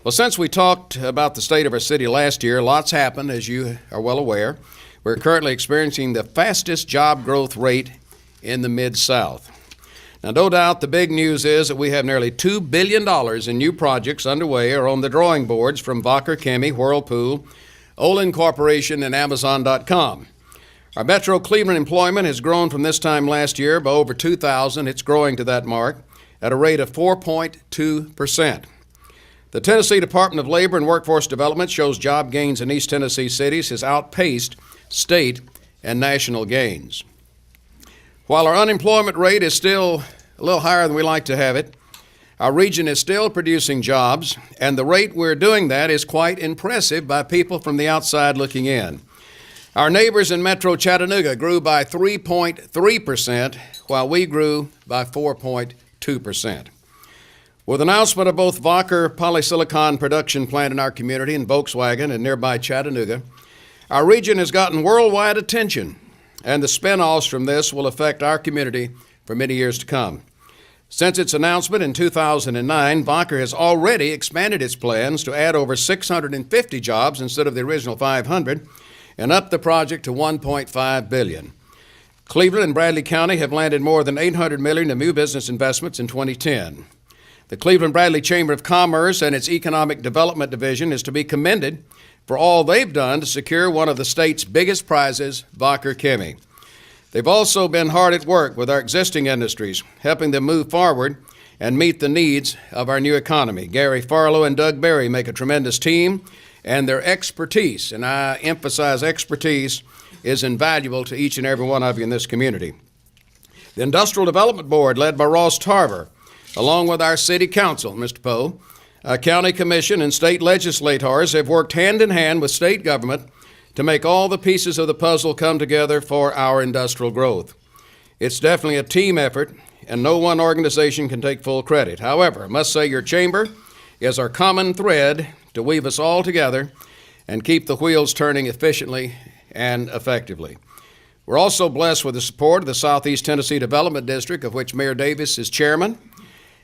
Well, since we talked about the state of our city last year, lots happened, as you are well aware. We're currently experiencing the fastest job growth rate in the Mid-South. Now, no doubt the big news is that we have nearly $2 billion in new projects underway or on the drawing boards from Wacker Chemie, Whirlpool, Olin Corporation, and Amazon.com. Our Metro Cleveland employment has grown from this time last year by over 2,000. It's growing to that mark at a rate of 4.2%. The Tennessee Department of Labor and Workforce Development shows job gains in East Tennessee cities has outpaced state and national gains. While our unemployment rate is still a little higher than we like to have it, our region is still producing jobs, and the rate we're doing that is quite impressive by people from the outside looking in. Our neighbors in Metro Chattanooga grew by 3.3%, while we grew by 4.2%. With announcement of both Wacker polysilicon production plant in our community and Volkswagen in nearby Chattanooga, our region has gotten worldwide attention, and the spin-offs from this will affect our community for many years to come. Since its announcement in 2009, Wacker has already expanded its plans to add over 650 jobs instead of the original 500 and up the project to $1.5 billion. Cleveland and Bradley County have landed more than $800 million in new business investments in 2010. The Cleveland-Bradley Chamber of Commerce and its Economic Development Division is to be commended for all they've done to secure one of the state's biggest prizes, Wacker Chemie. They've also been hard at work with our existing industries, helping them move forward and meet the needs of our new economy. Gary Farlow and Doug Berry make a tremendous team, and their expertise, and I emphasize expertise, is invaluable to each and every one of you in this community. The Industrial Development Board, led by Ross Tarver, along with our City Council, Mr. Poe, County Commission, and state legislators have worked hand in hand with state government to make all the pieces of the puzzle come together for our industrial growth. It's definitely a team effort, and no one organization can take full credit. However, I must say your chamber is our common thread to weave us all together and keep the wheels turning efficiently and effectively. We're also blessed with the support of the Southeast Tennessee Development District, of which Mayor Davis is chairman,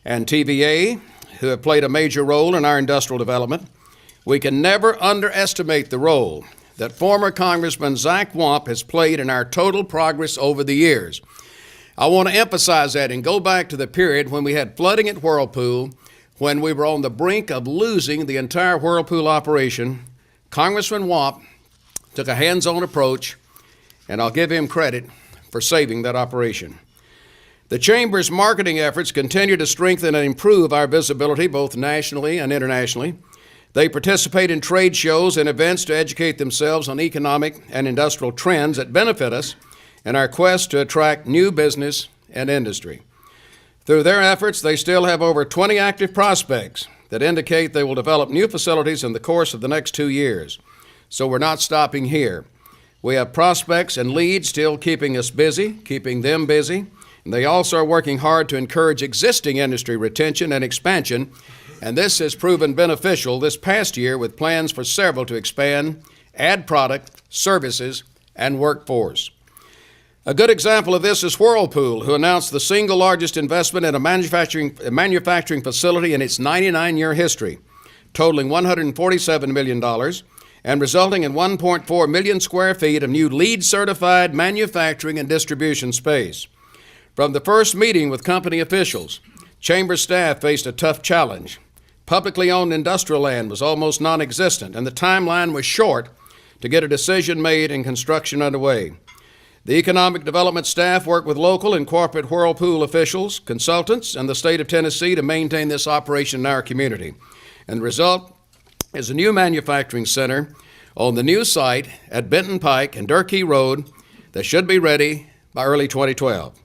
and TVA, who have played a major role in our industrial development. We can never underestimate the role that former Congressman Zach Wamp has played in our total progress over the years. I want to emphasize that and go back to the period when we had flooding at Whirlpool, when we were on the brink of losing the entire Whirlpool operation. Congressman Wamp took a hands-on approach, and I'll give him credit for saving that operation. The Chamber's marketing efforts continue to strengthen and improve our visibility both nationally and internationally. They participate in trade shows and events to educate themselves on economic and industrial trends that benefit us in our quest to attract new business and industry. Through their efforts, they still have over 20 active prospects that indicate they will develop new facilities in the course of the next 2 years. So we're not stopping here. We have prospects and leads still keeping us busy, keeping them busy. And they also are working hard to encourage existing industry retention and expansion, and this has proven beneficial this past year with plans for several to expand, add product, services, and workforce. A good example of this is Whirlpool, who announced the single largest investment in a manufacturing facility in its 99-year history, totaling $147 million and resulting in 1.4 million square feet of new LEED-certified manufacturing and distribution space. From the first meeting with company officials, Chamber staff faced a tough challenge. Publicly owned industrial land was almost non-existent, and the timeline was short to get a decision made and construction underway. The economic development staff worked with local and corporate Whirlpool officials, consultants, and the state of Tennessee to maintain this operation in our community. And the result is a new manufacturing center on the new site at Benton Pike and Durkee Road that should be ready by early 2012.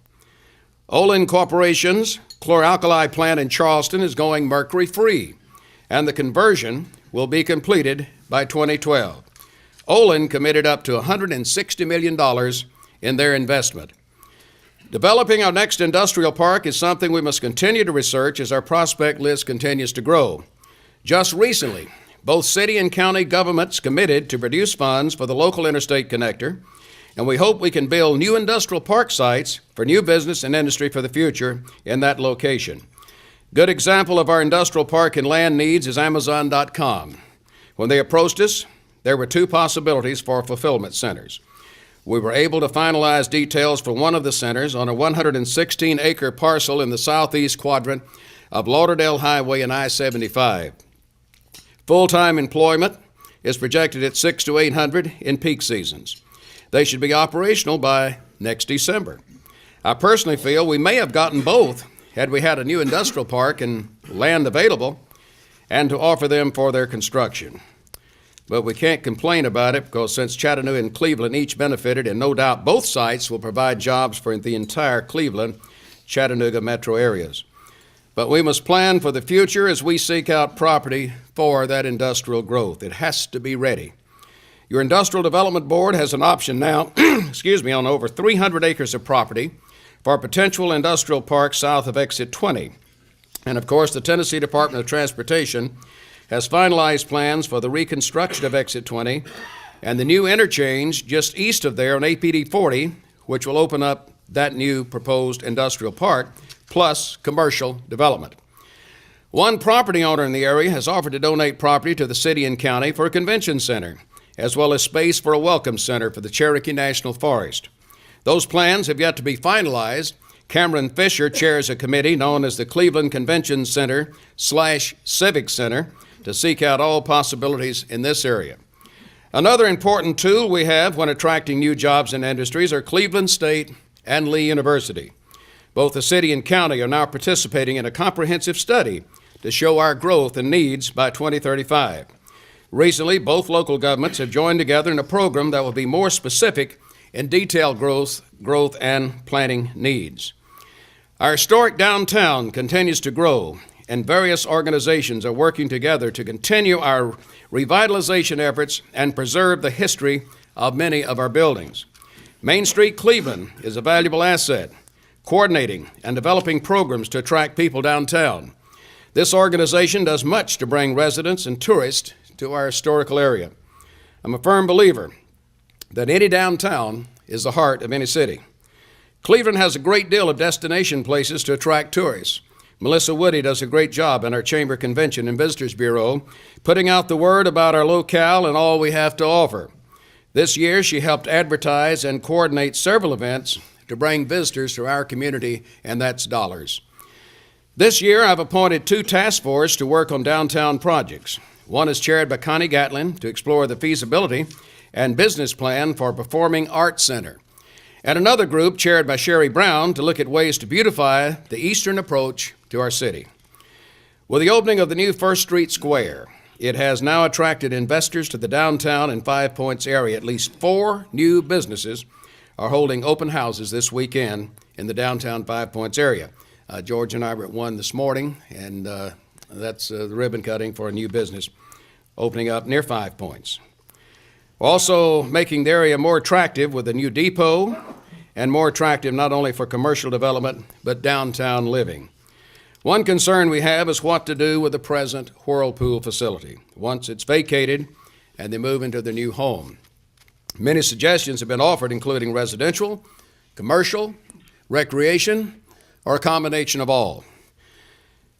Olin Corporation's chlor-alkali plant in Charleston is going mercury-free, and the conversion will be completed by 2012. Olin committed up to $160 million in their investment. Developing our next industrial park is something we must continue to research as our prospect list continues to grow. Just recently, both city and county governments committed to produce funds for the local interstate connector, and we hope we can build new industrial park sites for new business and industry for the future in that location. Good example of our industrial park and land needs is Amazon.com. When they approached us, there were two possibilities for fulfillment centers. We were able to finalize details for one of the centers on a 116-acre parcel in the southeast quadrant of Lauderdale Highway and I-75. Full-time employment is projected at 600 to 800 in peak seasons. They should be operational by next December. I personally feel we may have gotten both had we had a new industrial park and land available and to offer them for their construction. But we can't complain about it because since Chattanooga and Cleveland each benefited, and no doubt both sites will provide jobs for the entire Cleveland, Chattanooga metro areas. But we must plan for the future as we seek out property for that industrial growth. It has to be ready. Your Industrial Development Board has an option now, on over 300 acres of property for a potential industrial park south of Exit 20. And of course, the Tennessee Department of Transportation has finalized plans for the reconstruction of Exit 20 and the new interchange just east of there on APD 40, which will open up that new proposed industrial park, plus commercial development. One property owner in the area has offered to donate property to the city and county for a convention center, as well as space for a welcome center for the Cherokee National Forest. Those plans have yet to be finalized. Cameron Fisher chairs a committee known as the Cleveland Convention Center/Civic Center to seek out all possibilities in this area. Another important tool we have when attracting new jobs and industries are Cleveland State and Lee University. Both the city and county are now participating in a comprehensive study to show our growth and needs by 2035. Recently, both local governments have joined together in a program that will be more specific in detailed growth and planning needs. Our historic downtown continues to grow, and various organizations are working together to continue our revitalization efforts and preserve the history of many of our buildings. Main Street Cleveland is a valuable asset, coordinating and developing programs to attract people downtown. This organization does much to bring residents and tourists to our historical area. I'm a firm believer that any downtown is the heart of any city. Cleveland has a great deal of destination places to attract tourists. Melissa Woody does a great job in our Chamber Convention and Visitors Bureau, putting out the word about our locale and all we have to offer. This year, she helped advertise and coordinate several events to bring visitors to our community, and that's dollars. This year, I've appointed two task forces to work on downtown projects. One is chaired by Connie Gatlin to explore the feasibility and business plan for a performing arts center, and another group chaired by Sherry Brown to look at ways to beautify the eastern approach to our city. With the opening of the new First Street Square, it has now attracted investors to the downtown and Five Points area. At least 4 new businesses are holding open houses this weekend in the downtown Five Points area. George and I were at one this morning, and that's the ribbon cutting for a new business opening up near Five Points. Also making the area more attractive with a new depot, and more attractive not only for commercial development, but downtown living. One concern we have is what to do with the present Whirlpool facility once it's vacated and they move into their new home. Many suggestions have been offered, including residential, commercial, recreation, or a combination of all.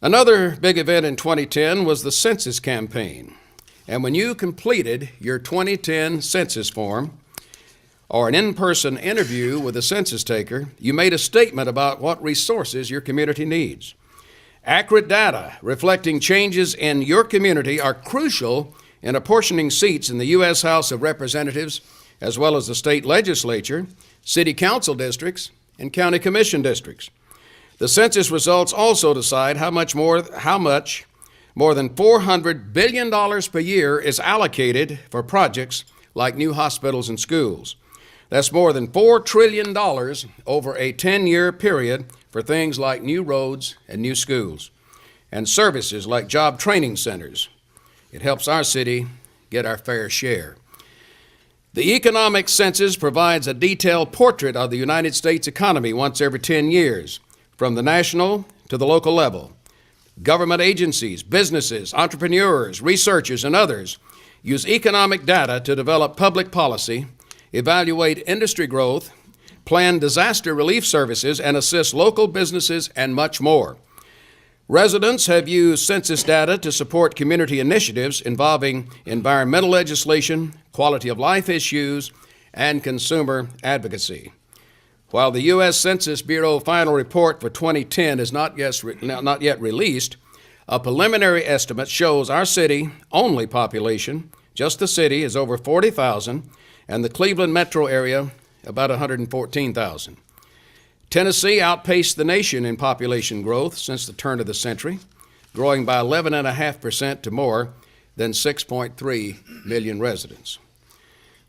Another big event in 2010 was the census campaign. And when you completed your 2010 census form or an in-person interview with a census taker, you made a statement about what resources your community needs. Accurate data reflecting changes in your community are crucial in apportioning seats in the U.S. House of Representatives, as well as the state legislature, city council districts, and county commission districts. The census results also decide how much more than $400 billion per year is allocated for projects like new hospitals and schools. That's more than $4 trillion over a 10-year period for things like new roads and new schools, and services like job training centers. It helps our city get our fair share. The economic census provides a detailed portrait of the United States economy once every 10 years, from the national to the local level. Government agencies, businesses, entrepreneurs, researchers, and others use economic data to develop public policy, evaluate industry growth, plan disaster relief services, and assist local businesses, and much more. Residents have used census data to support community initiatives involving environmental legislation, quality of life issues, and consumer advocacy. While the U.S. Census Bureau final report for 2010 is not yet released, a preliminary estimate shows our city-only population, just the city, is over 40,000, and the Cleveland metro area about 114,000. Tennessee outpaced the nation in population growth since the turn of the century, growing by 11.5% to more than 6.3 million residents.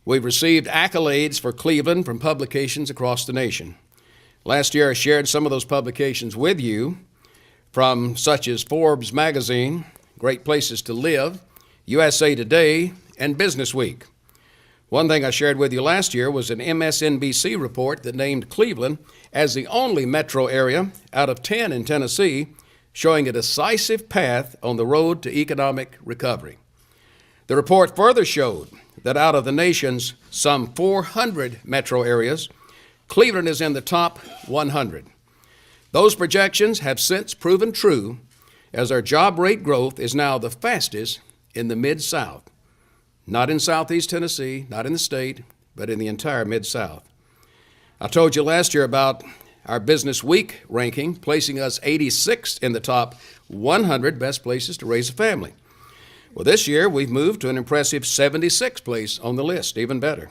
We've received accolades for Cleveland from publications across the nation. Last year, I shared some of those publications with you, from such as Forbes magazine, Great Places to Live, USA Today, and Business Week. One thing I shared with you last year was an MSNBC report that named Cleveland as the only metro area out of 10 in Tennessee showing a decisive path on the road to economic recovery. The report further showed that out of the nation's some 400 metro areas, Cleveland is in the top 100. Those projections have since proven true, as our job rate growth is now the fastest in the Mid-South. Not in Southeast Tennessee, not in the state, but in the entire Mid-South. I told you last year about our Business Week ranking, placing us 86th in the top 100 best places to raise a family. Well, this year we've moved to an impressive 76th place on the list, even better.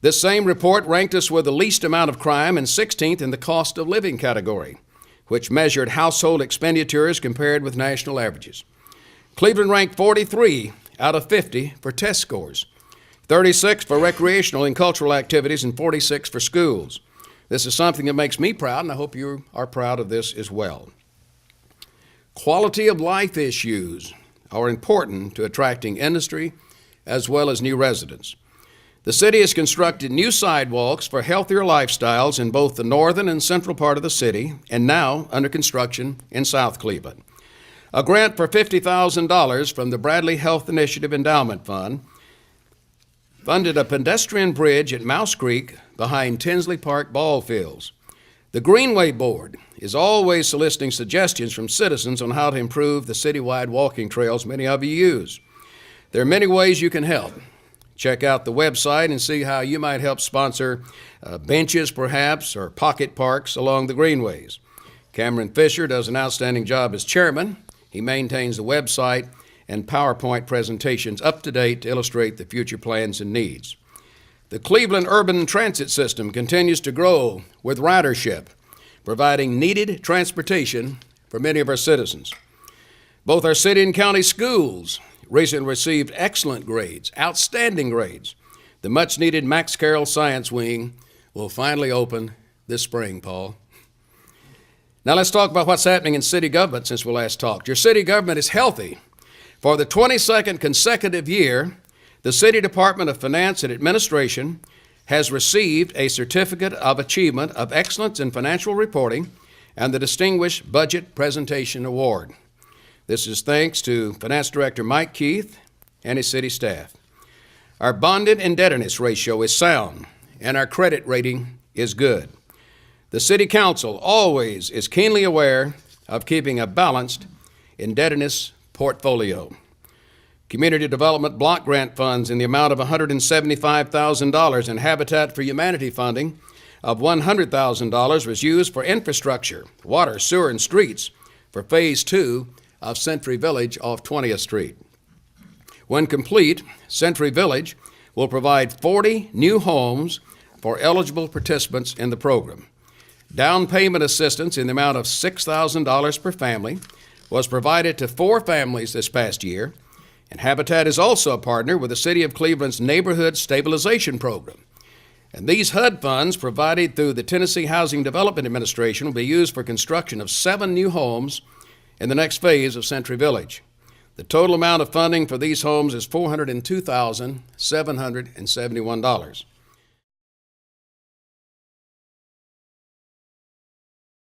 This same report ranked us with the least amount of crime and 16th in the cost of living category, which measured household expenditures compared with national averages. Cleveland ranked 43 out of 50 for test scores, 36 for recreational and cultural activities, and 46 for schools. This is something that makes me proud, and I hope you are proud of this as well. Quality of life issues are important to attracting industry as well as new residents. The city has constructed new sidewalks for healthier lifestyles in both the northern and central part of the city, and now under construction in South Cleveland. A grant for $50,000 from the Bradley Health Initiative Endowment Fund funded a pedestrian bridge at Mouse Creek behind Tinsley Park ball fields. The Greenway Board is always soliciting suggestions from citizens on how to improve the citywide walking trails many of you use. There are many ways you can help. Check out the website and see how you might help sponsor benches, perhaps, or pocket parks along the greenways. Cameron Fisher does an outstanding job as chairman. He maintains the website and PowerPoint presentations up to date to illustrate the future plans and needs. The Cleveland Urban Transit System continues to grow with ridership, providing needed transportation for many of our citizens. Both our city and county schools recently received excellent grades, outstanding grades. The much-needed Max Carroll Science Wing will finally open this spring, Paul. Now let's talk about what's happening in city government since we last talked. Your city government is healthy. For the 22nd consecutive year, the City Department of Finance and Administration has received a Certificate of Achievement of Excellence in Financial Reporting and the Distinguished Budget Presentation Award. This is thanks to Finance Director Mike Keith and his city staff. Our bonded indebtedness ratio is sound, and our credit rating is good. The City Council always is keenly aware of keeping a balanced indebtedness portfolio. Community Development Block Grant funds in the amount of $175,000 and Habitat for Humanity funding of $100,000 was used for infrastructure, water, sewer, and streets for Phase 2 of Century Village off 20th Street. When complete, Century Village will provide 40 new homes for eligible participants in the program. Down payment assistance in the amount of $6,000 per family was provided to 4 families this past year, and Habitat is also a partner with the City of Cleveland's Neighborhood Stabilization Program. And these HUD funds provided through the Tennessee Housing Development Administration will be used for construction of 7 new homes in the next phase of Century Village. The total amount of funding for these homes is $402,771.